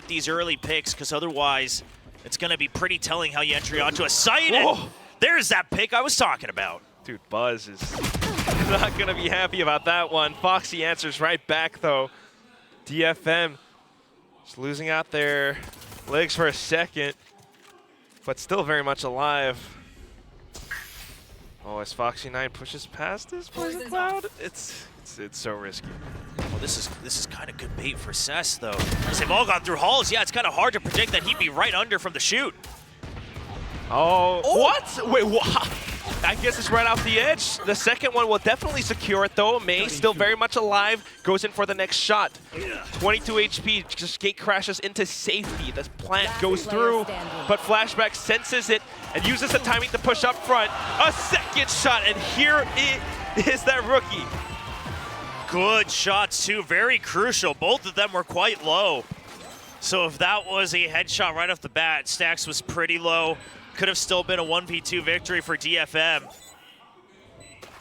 these early picks, because otherwise it's going to be pretty telling how you enter onto a site. And there's that pick I was talking about. Dude, Buzz is not going to be happy about that one. Foxy answers right back, though. DFM just losing out their legs for a second, but still very much alive. Oh, as Foxy9 pushes past this Poison Cloud, it's so risky. Well, this is kind of good bait for Cess, though. As they've all gone through halls, yeah, it's kind of hard to predict that he'd be right under from the shoot. Oh, what? Wait, what? I guess it's right off the edge. The second one will definitely secure it, though. May still very much alive, goes in for the next shot. 22 HP, just gate crashes into safety. The plant goes through, but Flashback senses it and uses the timing to push up front. A second shot, and here is that rookie. Good shots, too. Very crucial. Both of them were quite low. So if that was a headshot right off the bat, Stacks was pretty low. Could have still been a 1v2 victory for DFM.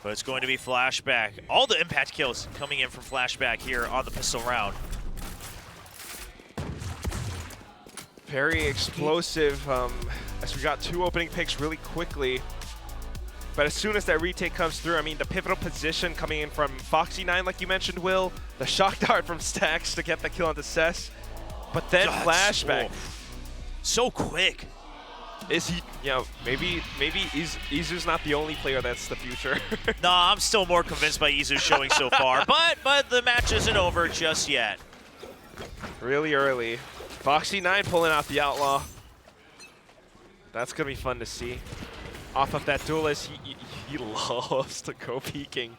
But it's going to be Flashback. All the impact kills coming in from Flashback here on the pistol round. Very explosive, as we got 2 opening picks really quickly. But as soon as that retake comes through, I mean, the pivotal position coming in from Foxy9, like you mentioned, Will. The shock dart from Stacks to get the kill onto Cess. But then Flashback. So quick. Is he, you know, maybe Izu's not the only player that's the future. Nah, I'm still more convinced by Izu's showing so far. But the match isn't over just yet. Really early. Foxy9 pulling out the Outlaw. That's going to be fun to see. Off of that duelist, he loves to go peeking.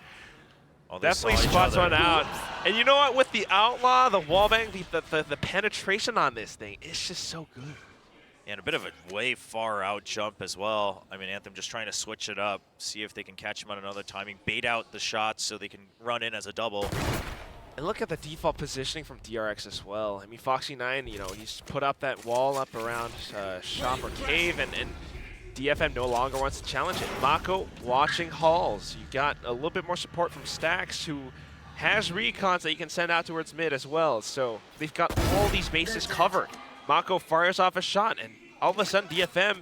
Oh, definitely spots one out. And you know what? With the Outlaw, the wallbang, the penetration on this thing, it's just so good. And a bit of a way far out jump as well. I mean, Anthem just trying to switch it up, see if they can catch him on another timing, bait out the shots so they can run in as a double. And look at the default positioning from DRX as well. I mean, Foxy9, you know, he's put up that wall up around shop or cave, and DFM no longer wants to challenge it. Mako watching halls. You got a little bit more support from Stacks, who has recons that you can send out towards mid as well. So they've got all these bases covered. Mako fires off a shot, and all of a sudden DFM,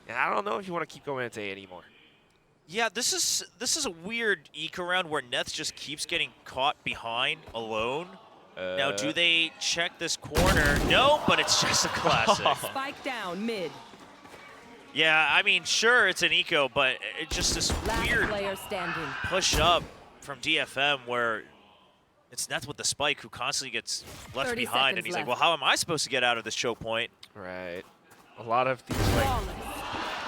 I don't know if you want to keep going into A anymore. Yeah, this is a weird eco round where Neth just keeps getting caught behind alone. Now, do they check this corner? No, but it's just a classic. Spike down mid. Yeah, I mean, sure, it's an eco, but it's just this weird push up from DFM where it's Neth with the spike who constantly gets left behind, and he's like, well, how am I supposed to get out of this choke point? Right. A lot of these like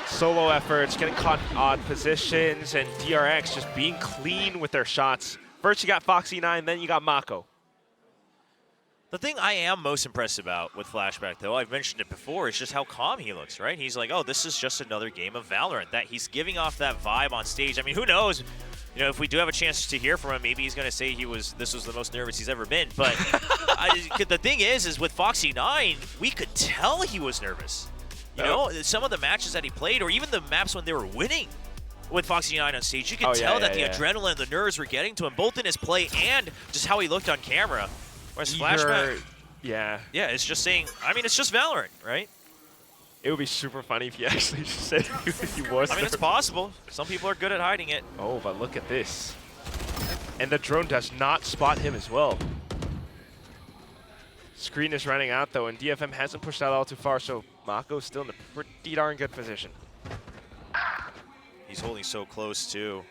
solo efforts, getting caught in odd positions, and DRX just being clean with their shots. First you got Foxy9, then you got Mako. The thing I am most impressed about with Flashback, though, I've mentioned it before, is just how calm he looks, right? He's like, oh, this is just another game of Valorant. That he's giving off that vibe on stage. I mean, who knows? You know, if we do have a chance to hear from him, maybe he's going to say this was the most nervous he's ever been. But the thing is with Foxy9, we could tell he was nervous. You know, some of the matches that he played, or even the maps when they were winning with Foxy9 on stage, you could tell that the adrenaline and the nerves were getting to him, both in his play and just how he looked on camera. Whereas Flashback, yeah, it's just saying, I mean, it's just Valorant, right? It would be super funny if he actually said he was. I mean, it's possible. Some people are good at hiding it. Oh, but look at this. And the drone does not spot him as well. Screen is running out, though, and DFM hasn't pushed out all too far, so Mako's still in a pretty darn good position. He's holding so close, too.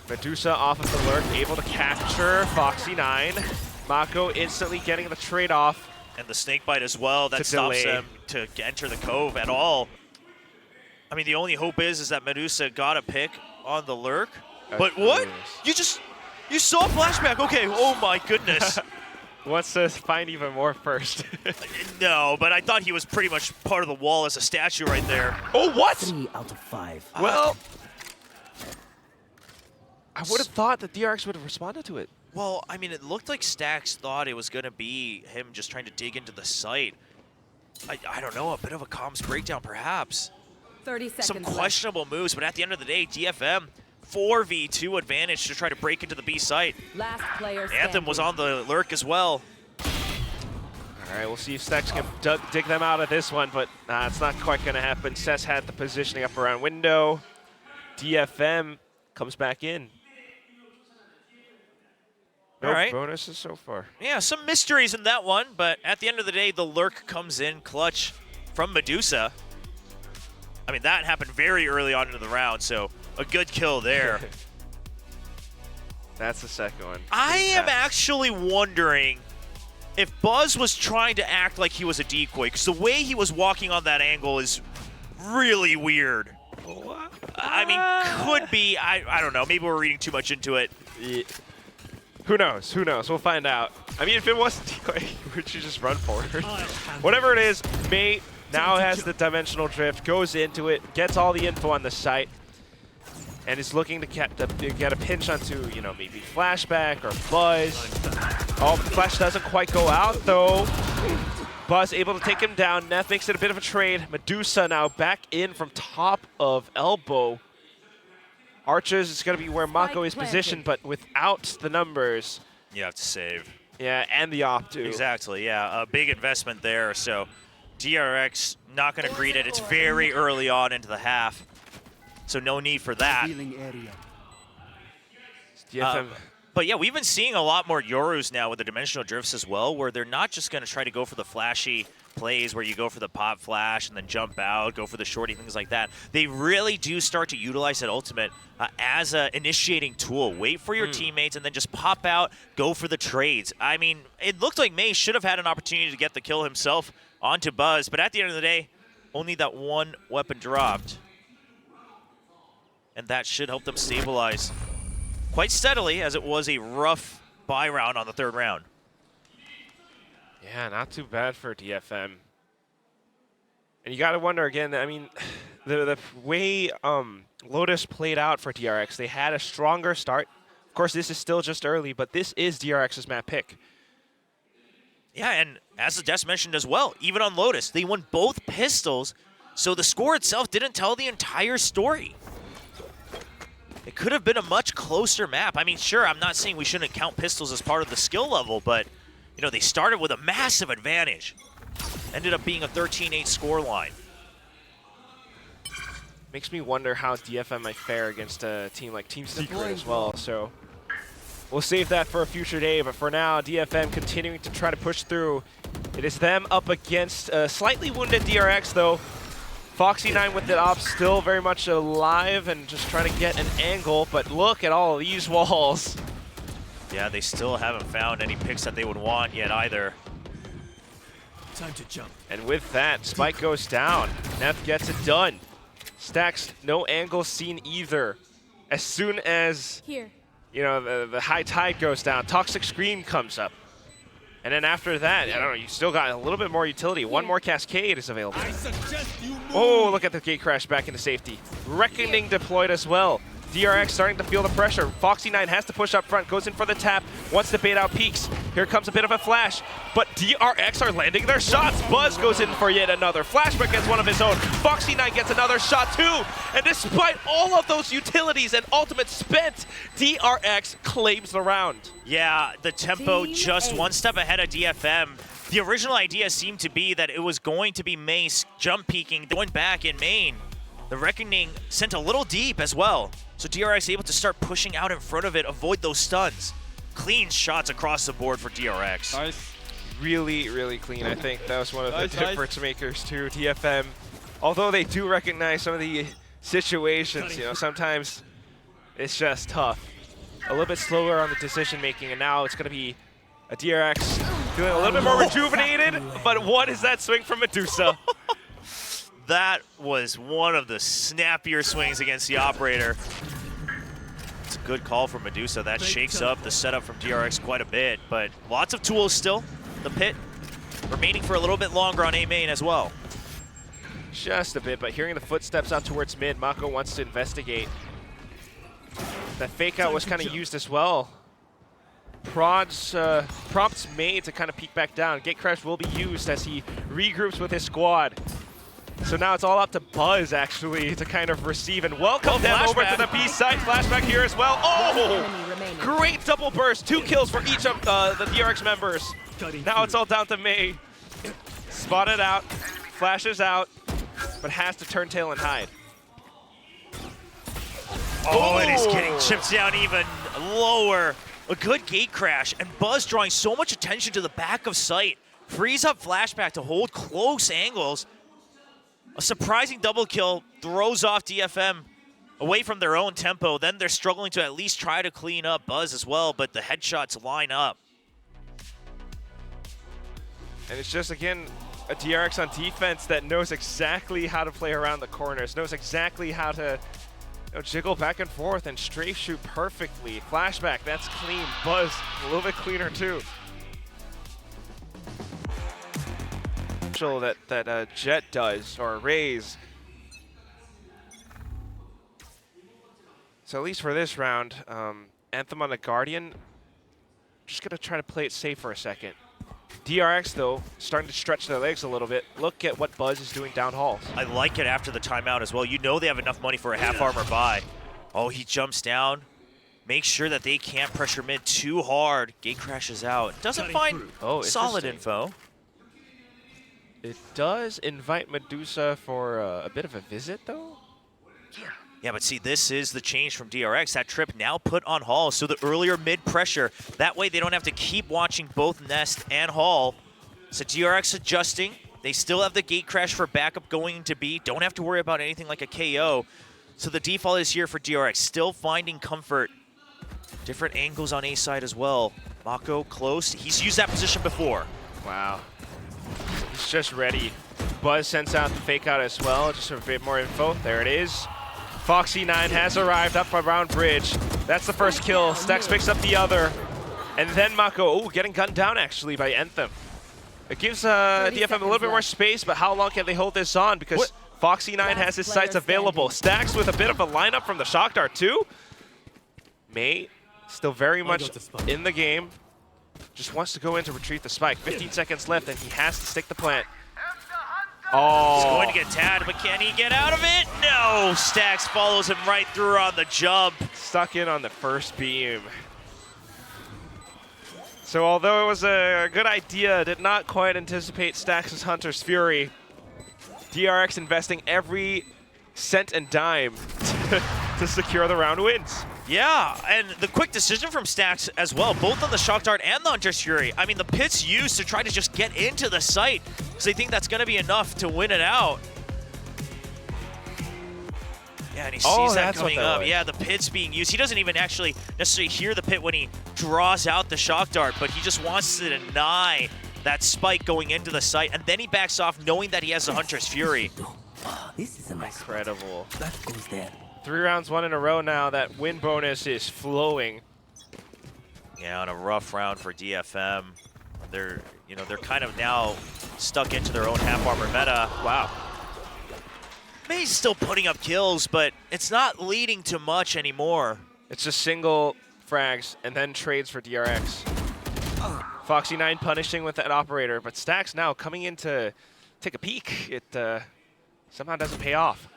Medusa off of the lurk, able to capture Foxy9. Mako instantly getting the trade-off. And the snake bite as well, that stops them to enter the cove at all. I mean, the only hope is that Medusa got a pick on the lurk. But what? You saw Flashback, okay, oh my goodness. Wants to find even more first. No, but I thought he was pretty much part of the wall as a statue right there. Oh, what? 3 out of 5. Well, I would have thought that DRX would have responded to it. Well, I mean, it looked like Stacks thought it was going to be him just trying to dig into the site. I don't know, a bit of a comms breakdown perhaps. 30 seconds Some questionable moves, but at the end of the day, DFM 4v2 advantage to try to break into the B site. Last player Anthem was on the lurk as well. All right, we'll see if Stex can dig them out of this one, but it's not quite going to happen. Cess had the positioning up around window. DFM comes back in. No All right. bonuses so far. Yeah, some mysteries in that one, but at the end of the day, the lurk comes in clutch from Medusa. I mean, that happened very early on into the round, so a good kill there. That's the second one. I am actually wondering if Buzz was trying to act like he was a decoy, because the way he was walking on that angle is really weird. What? I mean, could be. I don't know. Maybe we're reading too much into it. Yeah. Who knows? Who knows? We'll find out. I mean, if it was decoy, would you just run forward? Whatever it is, May now has the dimensional drift, goes into it, gets all the info on the site, and is looking to get a pinch onto, you know, maybe Flashback or Buzz. Oh, Flash doesn't quite go out, though. Buzz able to take him down. Neff makes it a bit of a trade. Medusa now back in from top of elbow. Archers is going to be where Mako is positioned, but without the numbers. You have to save. Yeah, and the op, too. Exactly, yeah. A big investment there, so DRX not going to greet it. It's very early on into the half, so no need for that. But yeah, we've been seeing a lot more Yorus now with the dimensional drifts as well, where they're not just going to try to go for the flashy plays where you go for the pop flash and then jump out, go for the shorty, things like that. They really do start to utilize that ultimate as an initiating tool. Wait for your teammates and then just pop out, go for the trades. I mean, it looked like May should have had an opportunity to get the kill himself onto Buzz, but at the end of the day, only that one weapon dropped. And that should help them stabilize quite steadily, as it was a rough buy round on the third round. Yeah, not too bad for DFM. And you got to wonder again, I mean, the way Lotus played out for DRX, they had a stronger start. Of course, this is still just early, but this is DRX's map pick. Yeah, and as the Des mentioned as well, even on Lotus, they won both pistols, so the score itself didn't tell the entire story. It could have been a much closer map. I mean, sure, I'm not saying we shouldn't count pistols as part of the skill level, but you know, they started with a massive advantage. Ended up being a 13-8 scoreline. Makes me wonder how DFM might fare against a team like Team Secret as well. So we'll save that for a future day. But for now, DFM continuing to try to push through. It is them up against a slightly wounded DRX, though. Foxy9 with the op still very much alive and just trying to get an angle. But look at all of these walls. Yeah, they still haven't found any picks that they would want yet either. Time to jump. And with that, Spike goes down. Neff gets it done. Stacks, no angle seen either. As soon as, you know, the high tide goes down, Toxic Scream comes up. And then after that, I don't know, you still got a little bit more utility. One more Cascade is available. Oh, look at the gate crash back into safety. Reckoning deployed as well. DRX starting to feel the pressure. Foxy9 has to push up front, goes in for the tap, wants to bait out peaks. Here comes a bit of a flash, but DRX are landing their shots. Buzz goes in for yet another. Flashback gets one of his own. Foxy9 gets another shot too. And despite all of those utilities and ultimates spent, DRX claims the round. Yeah, the tempo just one step ahead of DFM. The original idea seemed to be that it was going to be Mace jump peeking, going back in main. The Reckoning sent a little deep as well. So DRX able to start pushing out in front of it, avoid those stuns. Clean shots across the board for DRX. Nice. Really, really clean. I think that was one of the difference makers too. DFM, although they do recognize some of the situations, you know, sometimes it's just tough. A little bit slower on the decision making, and now it's going to be a DRX feeling a little bit more rejuvenated. But what is that swing from Medusa? That was one of the snappier swings against the operator. It's a good call from Medusa. That shakes up the setup from DRX quite a bit, but lots of tools still. The pit remaining for a little bit longer on A main as well. Just a bit, but hearing the footsteps out towards mid, Mako wants to investigate. That fake out was kind of used as well. Prompts May to kind of peek back down. Gate crash will be used as he regroups with his squad. So now it's all up to Buzz, actually, to kind of receive and welcome them over to the B side. Flashback here as well. Oh! Great double burst. 2 kills for each of the DRX members. Now it's all down to May. Spotted out, flashes out, but has to turn tail and hide. Oh, and he's getting chipped down even lower. A good gate crash, and Buzz drawing so much attention to the back of sight. Frees up Flashback to hold close angles. A surprising double kill throws off DFM away from their own tempo. Then they're struggling to at least try to clean up Buzz as well, but the headshots line up. And it's just, again, a DRX on defense that knows exactly how to play around the corners, knows exactly how to jiggle back and forth and strafe shoot perfectly. Flashback, that's clean. Buzz, a little bit cleaner too. That Jet does, or Raze. So at least for this round, Anthem on the Guardian, just gonna try to play it safe for a second. DRX, though, starting to stretch their legs a little bit. Look at what Buzz is doing down halls. I like it after the timeout as well. You know they have enough money for a half armor buy. Oh, he jumps down. Makes sure that they can't pressure mid too hard. Gate crashes out. Doesn't find solid info. It does invite Medusa for a bit of a visit, though. Yeah, but see, this is the change from DRX. That trip now put on Hall, so the earlier mid-pressure. That way they don't have to keep watching both Nest and Hall. So DRX adjusting. They still have the gate crash for backup going to B. Don't have to worry about anything like a KO. So the default is here for DRX. Still finding comfort. Different angles on A side as well. Mako close. He's used that position before. Wow. He's just ready. Buzz sends out the fake out as well. Just a bit more info. There it is. Foxy9 has arrived up around bridge. That's the first kill. Stax picks up the other. And then Mako, getting gunned down actually by Anthem. It gives DFM a little bit more space, but how long can they hold this on? Because Foxy9 has his sights available. Stax with a bit of a lineup from the Shock Dart too. May still very much in the game. Just wants to go in to retrieve the spike. 15 seconds left, and he has to stick the plant. Oh. He's going to get tagged, but can he get out of it? No! Stax follows him right through on the jump. Stuck in on the first beam. So although it was a good idea, did not quite anticipate Stax's Hunter's Fury. DRX investing every cent and dime to secure the round wins. Yeah, and the quick decision from Stax as well, both on the Shock Dart and the Hunter's Fury. I mean, the pit's used to try to just get into the site, because they think that's going to be enough to win it out. Yeah, and he sees that coming up. Yeah, the pit's being used. He doesn't even actually necessarily hear the pit when he draws out the Shock Dart, but he just wants to deny that spike going into the site, and then he backs off knowing that he has the Hunter's Fury. This is a nice Incredible. that goes there. 3 rounds, 1 in a row now. That win bonus is flowing. Yeah, on a rough round for DFM. They're kind of now stuck into their own half armor meta. Wow. May's still putting up kills, but it's not leading to much anymore. It's just single frags and then trades for DRX. Foxy9 punishing with that operator, but Stax now coming in to take a peek. It somehow doesn't pay off.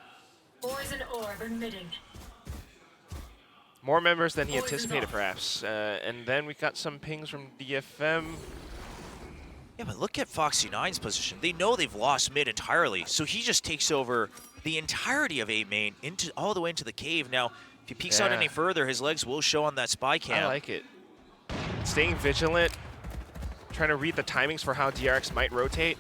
Poison orb emitting. More members than he anticipated, perhaps. And then we got some pings from DFM. Yeah, but look at Foxy9's position. They know they've lost mid entirely, so he just takes over the entirety of A main all the way into the cave. Now, if he peeks out any further, his legs will show on that spy cam. I like it. Staying vigilant, trying to read the timings for how DRX might rotate.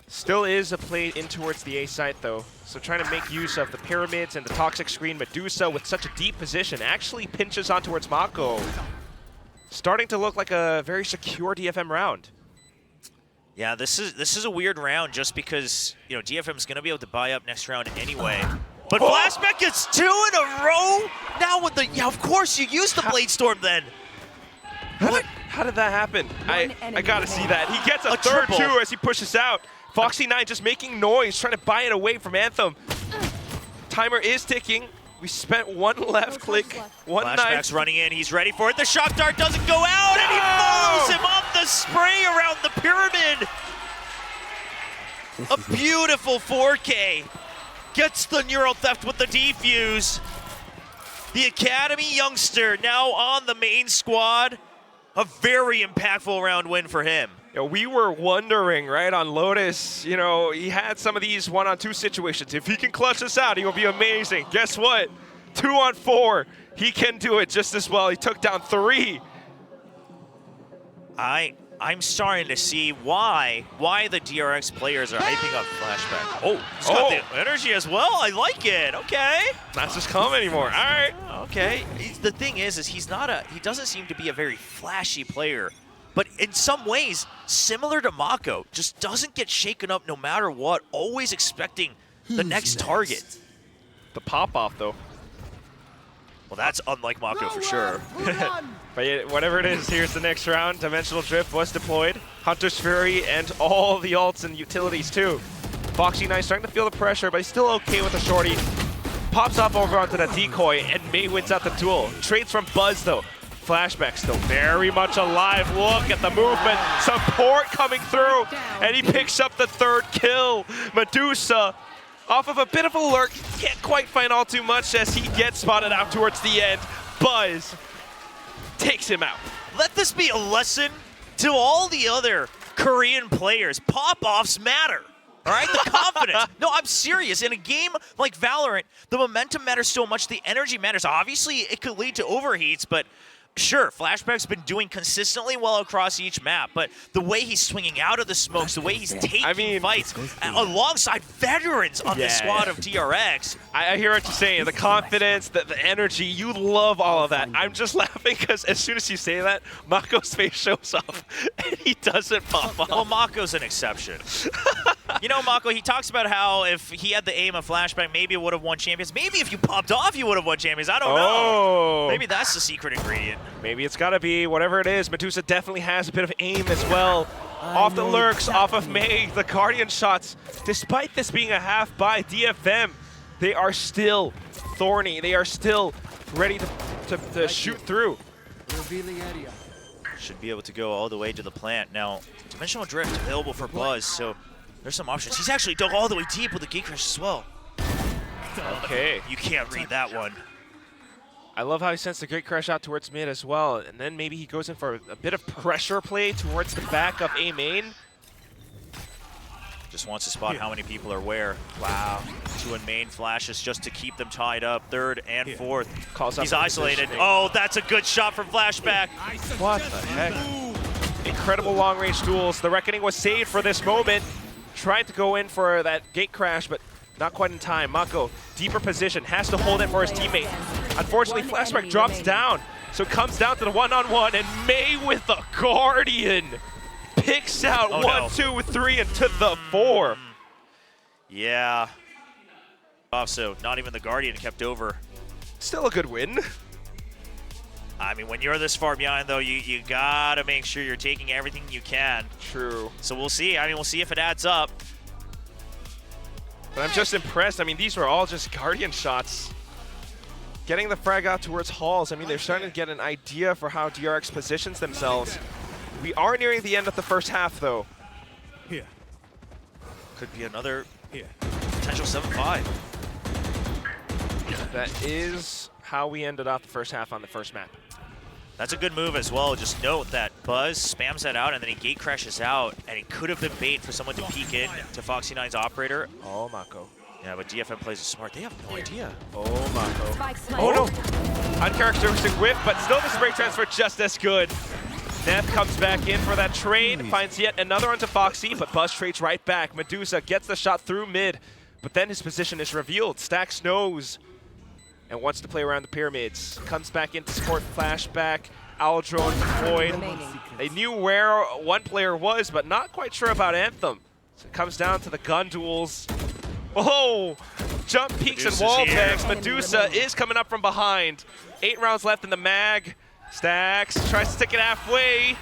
Still is a play in towards the A site, though. So trying to make use of the pyramids and the toxic screen. Medusa with such a deep position actually pinches on towards Mako. Starting to look like a very secure DFM round. Yeah, this is a weird round just because, DFM's going to be able to buy up next round anyway. But Flashback gets 2 in a row? Now with the... Yeah, of course, you used the Blade Storm then. How did that happen? I gotta see that. He gets a third triple. too as he pushes out. Foxy9 just making noise, trying to buy it away from Anthem. Timer is ticking. We spent 1 left click, 1 knife. Flashback's running in. He's ready for it. The Shock Dart doesn't go out, and he follows him up the spray around the pyramid. A beautiful 4K. Gets the Neural Theft with the defuse. The Academy youngster now on the main squad. A very impactful round win for him. You know, we were wondering, right, on Lotus, you know, he had some of these 1-on-2 situations. If he can clutch this out, he will be amazing. Guess what? 2-on-4, he can do it just as well. He took down 3. I'm starting to see why the DRX players are hyping up Flashback. Oh, he's got the energy as well. I like it. Okay. Not just calm anymore. All right. Okay. The thing is he doesn't seem to be a very flashy player, but in some ways, similar to Mako, just doesn't get shaken up no matter what, always expecting the next target. The pop-off, though. Well, that's unlike Mako for sure. But yeah, whatever it is, here's the next round. Dimensional Drift was deployed. Hunter's Fury and all the ults and utilities too. Foxy9 starting to feel the pressure, but he's still okay with the shorty. Pops up over onto the decoy, and May wins out the duel. Trades from Buzz though. Flashback still very much alive. Look at the movement. Support coming through, and he picks up the 3rd kill. Medusa off of a bit of a lurk. Can't quite find all too much as he gets spotted out towards the end. Buzz takes him out. Let this be a lesson to all the other Korean players. Pop-offs matter. All right, the confidence. No, I'm serious. In a game like Valorant, the momentum matters so much. The energy matters. Obviously, it could lead to overheats, but sure, Flashback's been doing consistently well across each map, but the way he's swinging out of the smokes, the way he's taking fights alongside veterans on the squad of DRX. I hear what you're saying. The confidence, the energy, you love all of that. I'm just laughing because as soon as you say that, Mako's face shows up and he doesn't pop up. Well, Mako's an exception. You know, Mako, he talks about how if he had the aim of Flashback, maybe it would have won champions. Maybe if you popped off, you would have won champions. I don't know. Maybe that's the secret ingredient. Maybe it's got to be whatever it is. Medusa definitely has a bit of aim as well. Off the lurks, off of May, the Guardian shots. Despite this being a half by DFM, they are still thorny. They are still ready to shoot through. Should be able to go all the way to the plant. Now, Dimensional Drift available for Buzz, so there's some options. He's actually dug all the way deep with the Gate Crash as well. Okay. You can't read that one. I love how he sends the Great Crash out towards mid as well, and then maybe he goes in for a bit of pressure play towards the back of A main. Just wants to spot how many people are where. Wow. 2 in main flashes just to keep them tied up. 3rd and 4th. He's isolated. Oh, that's a good shot from Flashback. What the heck? Incredible long-range duels. The Reckoning was saved for this moment. Tried to go in for that Gate Crash, but not quite in time. Mako, deeper position, has to hold it for his teammate. Unfortunately, Flashback drops down, so it comes down to the 1-on-1, and May with the Guardian picks out 1, 2, 3, and to the 4. Yeah. So not even the Guardian kept over. Still a good win. I mean, when you're this far behind, though, you gotta make sure you're taking everything you can. True. So we'll see. I mean, we'll see if it adds up. But I'm just impressed. I mean, these were all just Guardian shots. Getting the frag out towards Halls. I mean, they're starting to get an idea for how DRX positions themselves. We are nearing the end of the first half, though. Here. Could be another potential 7-5. That is how we ended off the first half on the first map. That's a good move as well. Just note that Buzz spams that out and then he gate crashes out, and it could have been bait for someone to peek in to Foxy9's operator. Oh, Mako. Yeah, but DFM plays it smart. They have no idea. Oh, Mako. Oh, no. Uncharacteristic whip, but still the spray transfer just as good. Neth comes back in for that trade, finds yet another onto Foxy, but Buzz trades right back. Medusa gets the shot through mid, but then his position is revealed. Stax knows and wants to play around the pyramids. Comes back in to support Flashback. Owl Drone deployed. They knew where one player was, but not quite sure about Anthem. So it comes down to the gun duels. Oh, jump peeks and wall pegs. Medusa is coming up from behind. 8 rounds left in the mag. Stax tries to stick it halfway,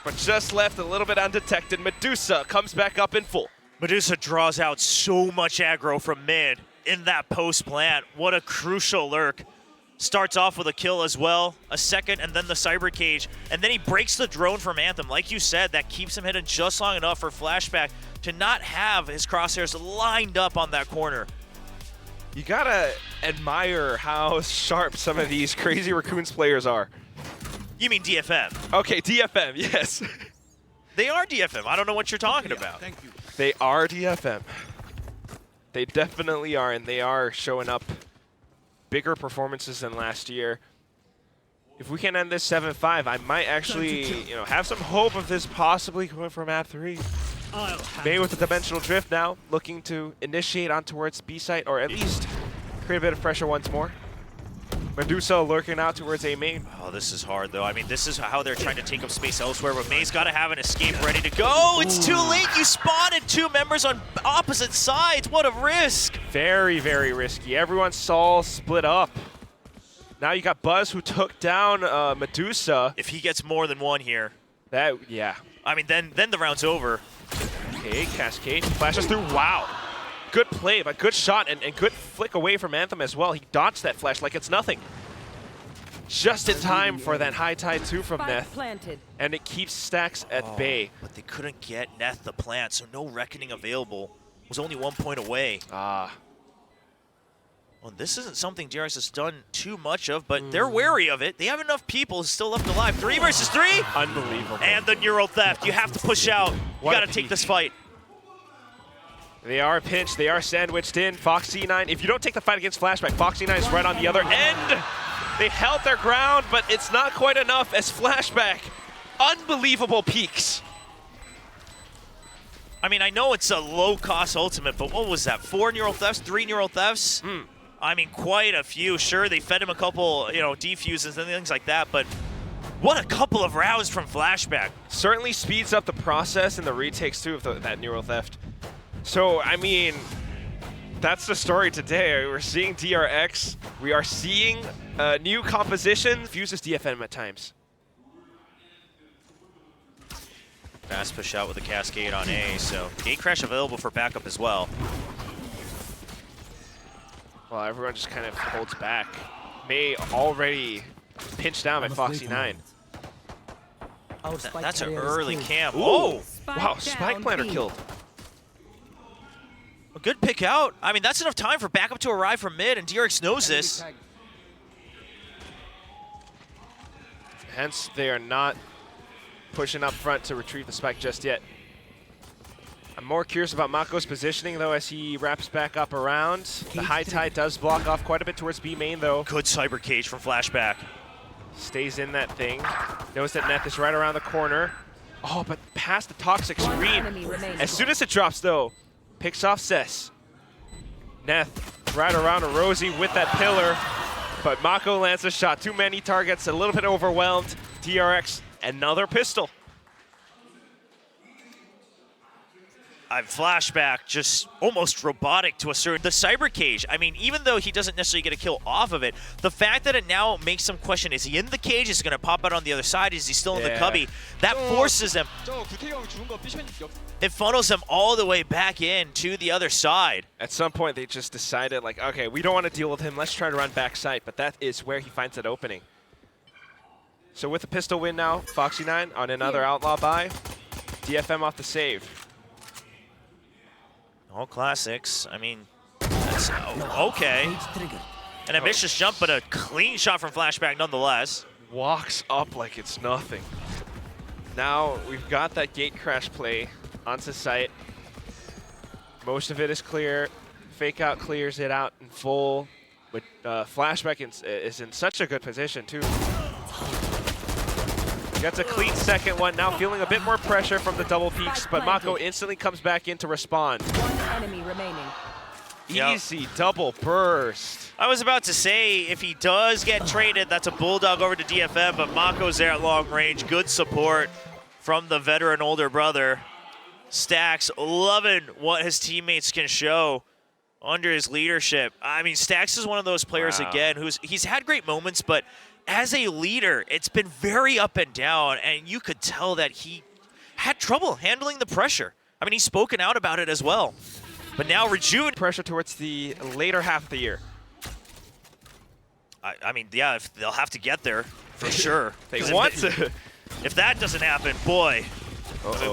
but just left a little bit undetected. Medusa comes back up in full. Medusa draws out so much aggro from mid in that post plant. What a crucial lurk. Starts off with a kill as well, a second, and then the cyber cage, and then he breaks the drone from Anthem. Like you said, that keeps him hidden just long enough for Flashback to not have his crosshairs lined up on that corner. You gotta admire how sharp some of these Crazy Raccoons players are. You mean DFM? Okay, DFM, yes. They are DFM. I don't know what you're talking about. Thank you. They are DFM. They definitely are, and they are showing up bigger performances than last year. If we can end this 7-5, I might actually, have some hope of this possibly going for map 3. May with the dimensional drift now, looking to initiate on towards B site, or at least create a bit of pressure once more. Medusa lurking out towards A main. Oh, this is hard, though. I mean, this is how they're trying to take up space elsewhere, but May's got to have an escape ready to go. It's too late. You spotted 2 members on opposite sides. What a risk. Very, very risky. Everyone's all split up. Now you got Buzz, who took down Medusa. If he gets more than 1 here, Yeah. I mean, then the round's over. Okay, Cascade flashes through. Wow. Good play, but good shot and good flick away from Anthem as well. He dodged that flash like it's nothing. Just in time for that high tide 2 from Neth. Planted. And it keeps Stacks at bay. But they couldn't get Neth the plant, so no reckoning available. Was only 1 point away. Ah. Well, this isn't something DRX has done too much of, but they're wary of it. They have enough people still left alive. 3 versus 3? Unbelievable. And the neural theft. You have to push out. You What got a to take peak. this fight. They are pinched. They are sandwiched in. Foxy9, if you don't take the fight against Flashback, Foxy9 is right on the other end. They held their ground, but it's not quite enough as Flashback, unbelievable peaks. I mean, I know it's a low-cost ultimate, but what was that? 4 neural thefts? 3 neural thefts? I mean, quite a few. Sure, they fed him a couple, defuses and things like that, but what a couple of rounds from Flashback. Certainly speeds up the process and the retakes too of that neural theft. So, I mean, that's the story today. We're seeing DRX. We are seeing new composition. Fuses DFM at times. Fast push out with a cascade on A, so gate crash available for backup as well. Well, everyone just kind of holds back. May already pinched down by Foxy9. That's an early camp. Ooh. Oh! Wow, Spike Planter killed. A good pick out. I mean, that's enough time for backup to arrive from mid, and DRX knows this. Hence, they are not pushing up front to retrieve the spike just yet. I'm more curious about Mako's positioning, though, as he wraps back up around. The high tide does block off quite a bit towards B main, though. Good cyber cage from Flashback. Stays in that thing. Knows that Neth is right around the corner. Oh, but past the toxic screen. As soon as it drops, though, picks off Cess. Neth right around a Rosie with that pillar. But Mako lands a shot. Too many targets, a little bit overwhelmed. DRX, another pistol. Flashback, just almost robotic to a certain. The cyber cage, I mean, even though he doesn't necessarily get a kill off of it, the fact that it now makes him question, is he in the cage? Is he going to pop out on the other side? Is he still in the cubby? That forces him. It funnels him all the way back in to the other side. At some point, they just decided, like, okay, we don't want to deal with him. Let's try to run backside, but that is where he finds that opening. So with the pistol win now, Foxy9 on another outlaw buy. DFM off the save. All classics. I mean, that's okay. An ambitious jump, but a clean shot from Flashback nonetheless. Walks up like it's nothing. Now we've got that gate crash play onto site. Most of it is clear. Fake out clears it out in full. But Flashback is in such a good position too. Gets a clean second one, now feeling a bit more pressure from the double peaks, but Mako instantly comes back in to respond. One enemy remaining. Easy double burst. I was about to say, if he does get traded, that's a bulldog over to DFM, but Mako's there at long range. Good support from the veteran older brother. Stacks loving what his teammates can show under his leadership. I mean, Stacks is one of those players, again, he's had great moments, but as a leader, it's been very up and down, and you could tell that he had trouble handling the pressure. I mean, he's spoken out about it as well. But now rejuvenated. Pressure towards the later half of the year. I mean, yeah, if they'll have to get there, for sure. They want to. If that doesn't happen, boy.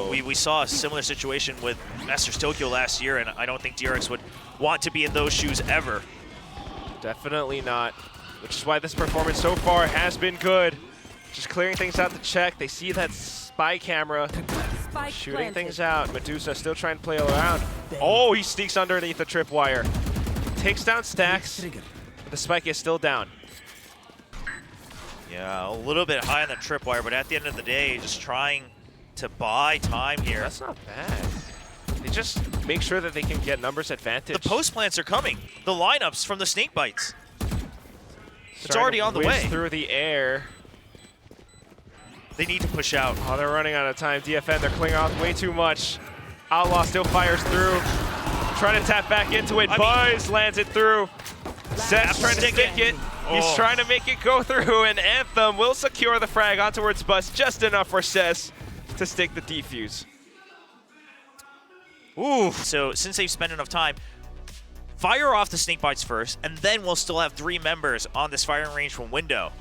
We saw a similar situation with Masters Tokyo last year, and I don't think DRX would want to be in those shoes ever. Definitely not. Which is why this performance so far has been good. Just clearing things out to check. They see that spy camera. Shooting things out. Medusa still trying to play around. Oh, he sneaks underneath the tripwire. Takes down Stacks. But the spike is still down. Yeah, a little bit high on the tripwire, but at the end of the day, just trying to buy time here. That's not bad. They just make sure that they can get numbers advantage. The post plants are coming. The lineups from the snake bites. It's already on the way. Through the air. They need to push out. Oh, they're running out of time. DFM, they're clinging off way too much. Outlaw still fires through. Trying to tap back into it. Buzz lands it through. Seth's trying to stick it. He's trying to make it go through, and Anthem will secure the frag on towards Buzz just enough for Seth to stick the defuse. Ooh. So since they've spent enough time, fire off the snake bites first, and then we'll still have 3 members on this firing range from window.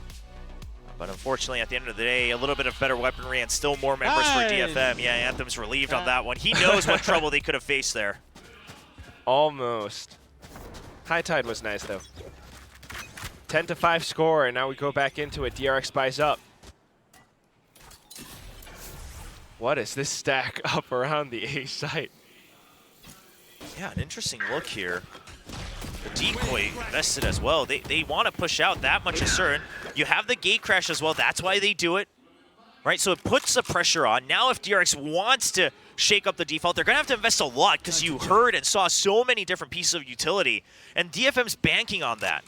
But unfortunately, at the end of the day, a little bit of better weaponry and still more members for DFM. Yeah, Anthem's relieved on that one. He knows what trouble they could have faced there. Almost. High Tide was nice, though. 10-5 score, and now we go back into it. DRX buys up. What is this stack up around the A site? Yeah, an interesting look here. The decoy invested as well. They want to push out, that much is certain. You have the gate crash as well. That's why they do it, right? So it puts the pressure on. Now if DRX wants to shake up the default, they're going to have to invest a lot because you heard and saw so many different pieces of utility. And DFM's banking on that.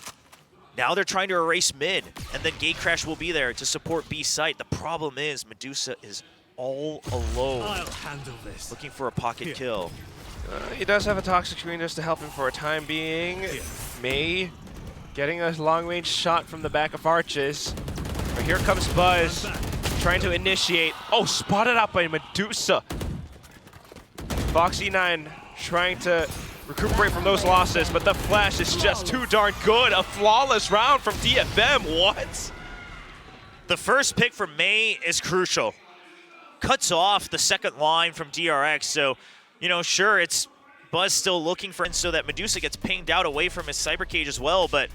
Now they're trying to erase mid, and then gate crash will be there to support B site. The problem is Medusa is all alone. I'll handle this. Looking for a pocket kill. He does have a Toxic Screen just to help him for a time being. May getting a long-range shot from the back of Arches. But here comes Buzz, trying to initiate. Oh, spotted out by Medusa. Foxy9 trying to recuperate from those losses, but the flash is just too darn good. A flawless round from DFM. What? The first pick for May is crucial. Cuts off the second line from DRX, so, you know, sure, it's Buzz still looking for, so that Medusa gets pinged out away from his cyber cage as well, but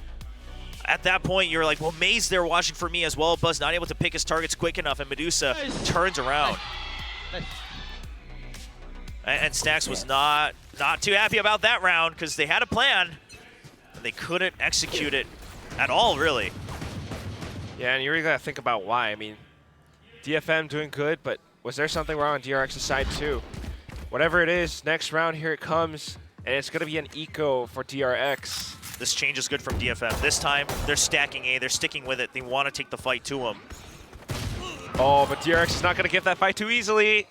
at that point, you're like, well, May's there watching for me as well. Buzz not able to pick his targets quick enough, and Medusa turns around. And Stacks was not too happy about that round because they had a plan, and they couldn't execute it at all, really. Yeah, and you really got to think about why. I mean, DFM doing good, but was there something wrong on DRX's side too? Whatever it is, next round, here it comes, and it's going to be an eco for DRX. This change is good from DFM. This time, they're stacking A. They're sticking with it. They want to take the fight to him. Oh, but DRX is not going to give that fight too easily.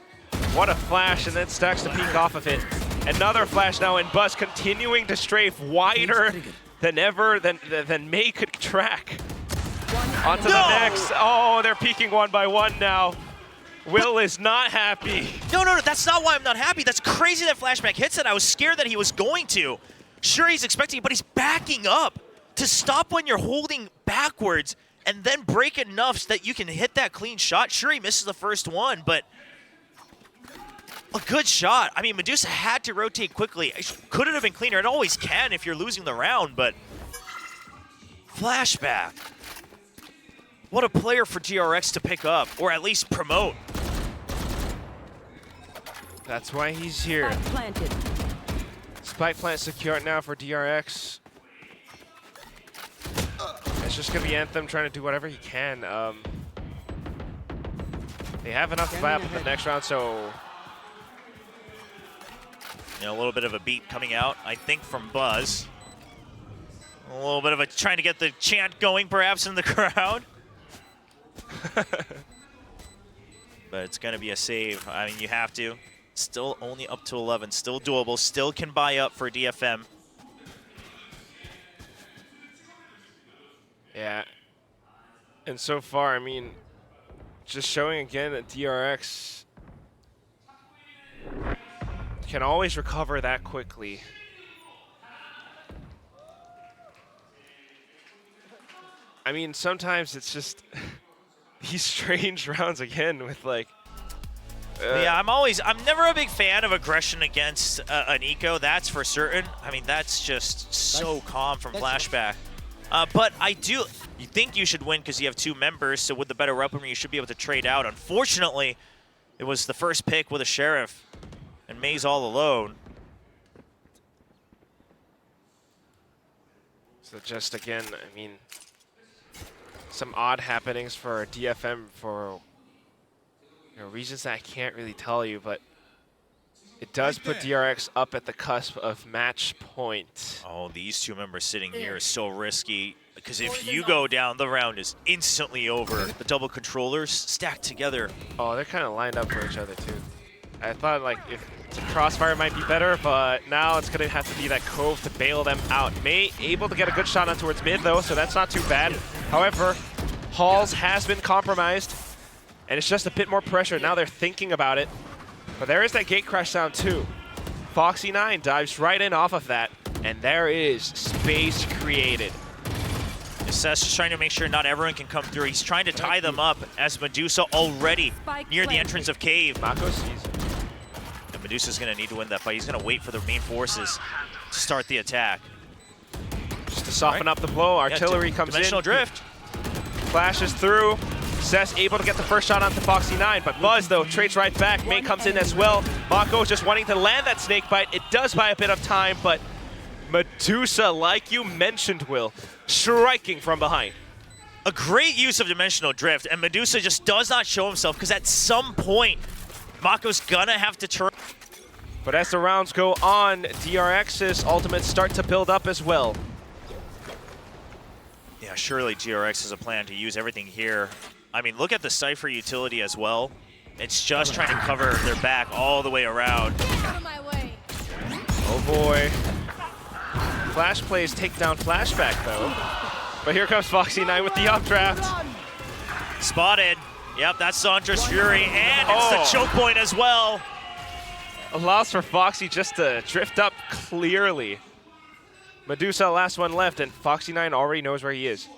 What a flash, and then Stacks to peek off of it. Another flash now, and Buzz continuing to strafe wider than ever, than May could track. Onto the next. Oh, they're peeking one by one now. Will is not happy. No, that's not why I'm not happy. That's crazy that flashback hits it. I was scared that he was going to. Sure, he's expecting it, but he's backing up to stop when you're holding backwards and then break enough so that you can hit that clean shot. Sure, he misses the first one, but a good shot. I mean, Medusa had to rotate quickly. Could it have been cleaner? It always can if you're losing the round, but flashback. What a player for DRX to pick up, or at least promote. That's why he's here. Spike plant secure now for DRX. It's just going to be Anthem trying to do whatever he can. They have enough flap in the next round, so... You know, a little bit of a beat coming out, I think, from Buzz. A little bit of a trying to get the chant going, perhaps, in the crowd. But it's going to be a save. I mean, you have to. Still only up to 11. Still doable. Still can buy up for DFM. Yeah. And so far, I mean, just showing again that DRX can always recover that quickly. I mean, sometimes it's just these strange rounds again with like... yeah, I'm never a big fan of aggression against an eco, that's for certain. I mean, that's just so calm from flashback. But you think you should win because you have 2 members, so with the better weaponry, you should be able to trade out. Unfortunately, it was the first pick with a Sheriff, and May's all alone. So just again, I mean, some odd happenings for DFM for reasons that I can't really tell you, but it does put DRX up at the cusp of match point. Oh, these two members sitting here is so risky, because if you go down, the round is instantly over. The double controllers stacked together. Oh, they're kind of lined up for each other too. I thought like if Crossfire might be better, but now it's gonna have to be that Cove to bail them out. May able to get a good shot on towards mid though, so that's not too bad. However, Halls has been compromised, and it's just a bit more pressure. Now they're thinking about it. But there is that gate crash sound too. Foxy9 dives right in off of that, and there is space created. Seth's just trying to make sure not everyone can come through. He's trying to tie them up as Medusa already near the entrance of Cave. Mako sees it. And Medusa's going to need to win that fight. He's going to wait for the main forces to start the attack. Just to soften up the blow, artillery comes in. Dimensional drift. Flashes through. Seth able to get the first shot onto Foxy9, but Buzz though trades right back. May comes in as well. Mako just wanting to land that snake bite. It does buy a bit of time, but Medusa, like you mentioned, Will, striking from behind. A great use of dimensional drift, and Medusa just does not show himself, because at some point, Mako's gonna have to turn. But as the rounds go on, DRX's ultimates start to build up as well. Yeah, surely DRX has a plan to use everything here. I mean, look at the Cypher utility as well. It's just trying to cover their back all the way around. Oh boy. Flash plays take down flashback though. But here comes Foxy9 with the updraft. Spotted. Yep, that's Sandra's Fury, and it's the choke point as well. Allows for Foxy just to drift up clearly. Medusa, last one left, and Foxy9 already knows where he is.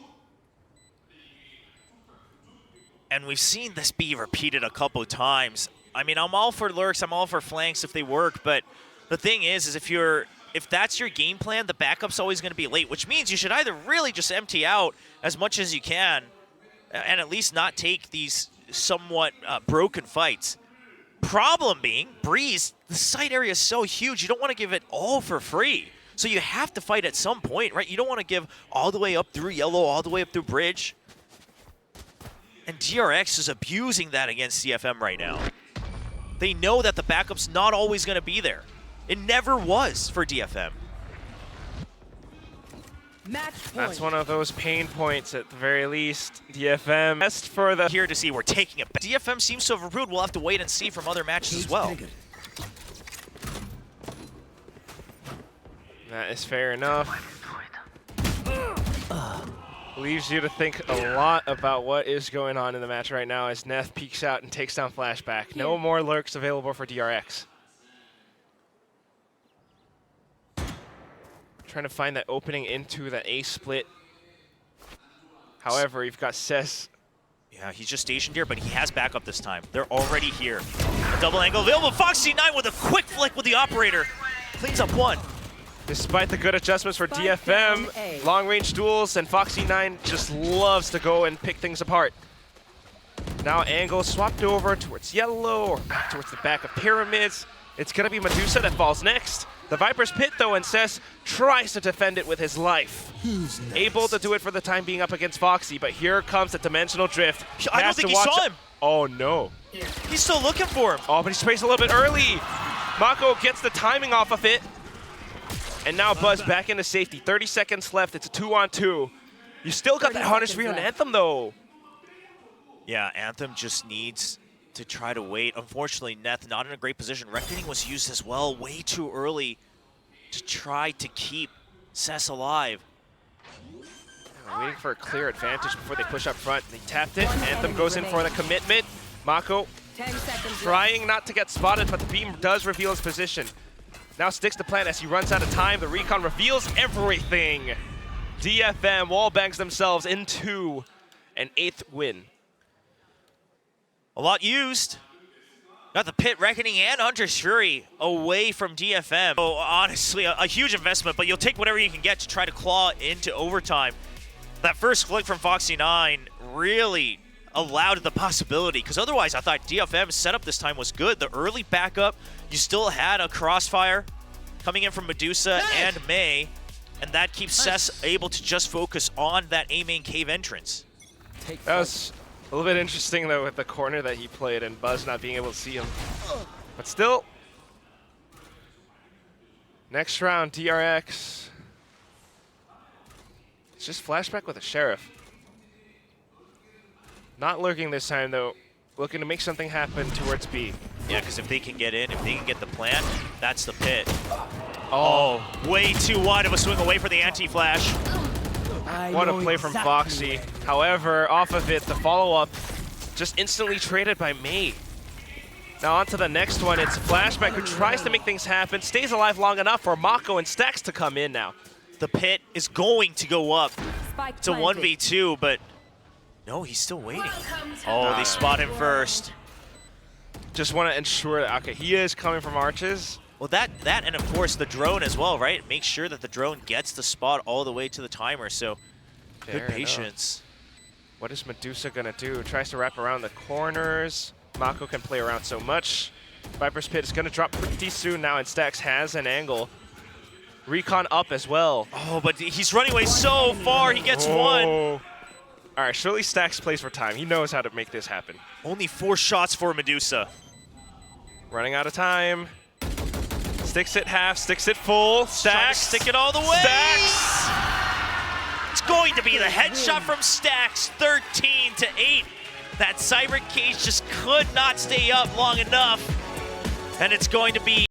And we've seen this be repeated a couple times. I mean, I'm all for lurks, I'm all for flanks if they work, but the thing is if that's your game plan, the backup's always going to be late, which means you should either really just empty out as much as you can and at least not take these somewhat broken fights. Problem being, Breeze, the site area is so huge, you don't want to give it all for free. So you have to fight at some point, right? You don't want to give all the way up through yellow, all the way up through bridge. And DRX is abusing that against DFM right now. They know that the backup's not always going to be there. It never was for DFM. That's one of those pain points at the very least. DFM best for the here to see we're taking it back. DFM seems so rude. We'll have to wait and see from other matches as well. That is fair enough. Leaves you to think a lot about what is going on in the match right now as Neth peeks out and takes down flashback. No more lurks available for DRX. Trying to find that opening into that A split. However, you've got Cess. Yeah, he's just stationed here, but he has backup this time. They're already here. A double angle available. Foxy9 with a quick flick with the operator. Cleans up one. Despite the good adjustments for DFM, long-range duels, and Foxy9 just loves to go and pick things apart. Now Angle swapped over towards yellow, or back towards the back of pyramids. It's going to be Medusa that falls next. The Viper's Pit, though, and Cess tries to defend it with his life. Able to do it for the time being up against Foxy, but here comes the Dimensional Drift. I don't think he saw him. Oh, no. He's still looking for him. Oh, but he sprays a little bit early. Mako gets the timing off of it. And now Buzz back into safety. 30 seconds left. It's a 2-on-2. You still got that harness free on Anthem, though. Yeah, Anthem just needs to try to wait. Unfortunately, Neth not in a great position. Reckoning was used as well way too early to try to keep Cess alive. Yeah, waiting for a clear advantage before they push up front. They tapped it. Anthem goes in for the commitment. Mako trying not to get spotted, but the beam does reveal his position. Now sticks to plan as he runs out of time. The recon reveals everything. DFM wallbangs themselves into an 8th win. A lot used. Got the Pit, Reckoning, and Hunter's Fury away from DFM. So honestly, a huge investment, but you'll take whatever you can get to try to claw into overtime. That first flick from Foxy9 really allowed the possibility, because otherwise I thought DFM's setup this time was good. The early backup, you still had a crossfire coming in from Medusa and May, and that keeps Cess able to just focus on that A main cave entrance. That was a little bit interesting though with the corner that he played and Buzz not being able to see him. But still, next round, DRX. It's just flashback with a Sheriff. Not lurking this time though, looking to make something happen towards B. Yeah, because if they can get in, if they can get the plant, that's the pit. Oh, Way too wide of a swing away for the anti-flash. what a play from Foxy. However, off of it, the follow-up just instantly traded by May. Now on to the next one, it's Flashback who tries to make things happen, stays alive long enough for Mako and Stacks to come in now. The pit is going to go up. Spike It's a planted. 1v2, but no, he's still waiting. Welcome to Oh, they Valorant. spot him first. Just want to ensure that, okay, he is coming from arches. Well, that and of course the drone as well, right? Make sure that the drone gets the spot all the way to the timer, so Fair good enough. patience. What is Medusa gonna do? Tries to wrap around the corners. Mako can play around so much. Viper's Pit is gonna drop pretty soon now, and Stacks has an angle. Recon up as well. Oh, but he's running away so far, he gets one. All right, surely Stacks plays for time. He knows how to make this happen. Only 4 shots for Medusa. Running out of time. Sticks it half, sticks it full. Trying to Stacks. stick it all the way. Stacks. It's going to be the headshot from Stacks, 13-8. That Cyber Cage just could not stay up long enough, and it's going to be